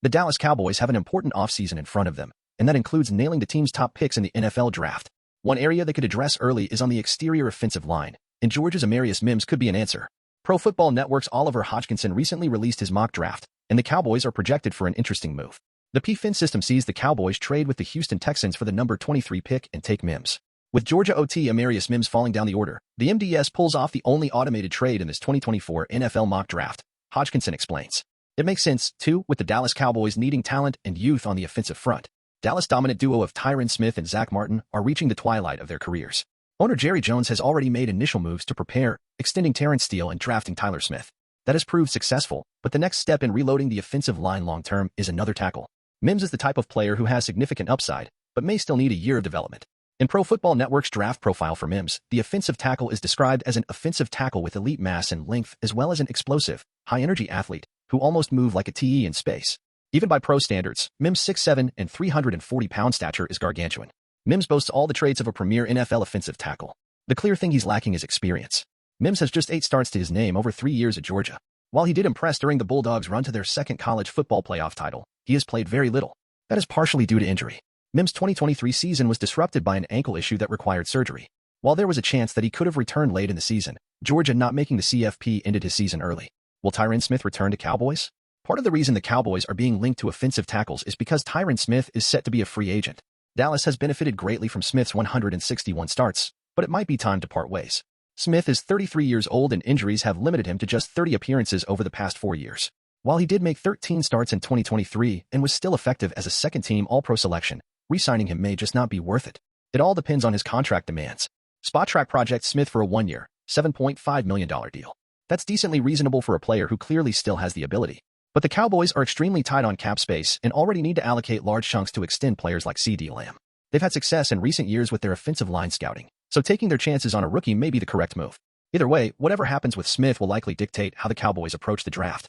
The Dallas Cowboys have an important offseason in front of them, and that includes nailing the team's top picks in the NFL draft. One area they could address early is on the exterior offensive line, and Georgia's Amarius Mimos could be an answer. Pro Football Network's Oliver Hodgkinson recently released his mock draft, and the Cowboys are projected for an interesting move. The PFIN system sees the Cowboys trade with the Houston Texans for the number 23 pick and take Mimos. With Georgia OT Amarius Mimos falling down the order, the MDS pulls off the only automated trade in this 2024 NFL mock draft, Hodgkinson explains. It makes sense, too, with the Dallas Cowboys needing talent and youth on the offensive front. Dallas' dominant duo of Tyron Smith and Zach Martin are reaching the twilight of their careers. Owner Jerry Jones has already made initial moves to prepare, extending Terrence Steele and drafting Tyler Smith. That has proved successful, but the next step in reloading the offensive line long-term is another tackle. Mimos is the type of player who has significant upside, but may still need a year of development. In Pro Football Network's draft profile for Mimos, the offensive tackle is described as an offensive tackle with elite mass and length as well as an explosive, high-energy athlete who almost move like a TE in space. Even by pro standards, Mimos' 6'7" and 340-pound stature is gargantuan. Mimos boasts all the traits of a premier NFL offensive tackle. The clear thing he's lacking is experience. Mimos has just 8 starts to his name over 3 years at Georgia. While he did impress during the Bulldogs' run to their second college football playoff title, he has played very little. That is partially due to injury. Mimos' 2023 season was disrupted by an ankle issue that required surgery. While there was a chance that he could have returned late in the season, Georgia not making the CFP ended his season early. Will Tyron Smith return to Cowboys? Part of the reason the Cowboys are being linked to offensive tackles is because Tyron Smith is set to be a free agent. Dallas has benefited greatly from Smith's 161 starts, but it might be time to part ways. Smith is 33 years old and injuries have limited him to just 30 appearances over the past 4 years. While he did make 13 starts in 2023 and was still effective as a second-team All-Pro selection, re-signing him may just not be worth it. It all depends on his contract demands. Spotrac projects Smith for a 1-year, $7.5 million deal. That's decently reasonable for a player who clearly still has the ability. But the Cowboys are extremely tight on cap space and already need to allocate large chunks to extend players like CeeDee Lamb. They've had success in recent years with their offensive line scouting, so taking their chances on a rookie may be the correct move. Either way, whatever happens with Smith will likely dictate how the Cowboys approach the draft.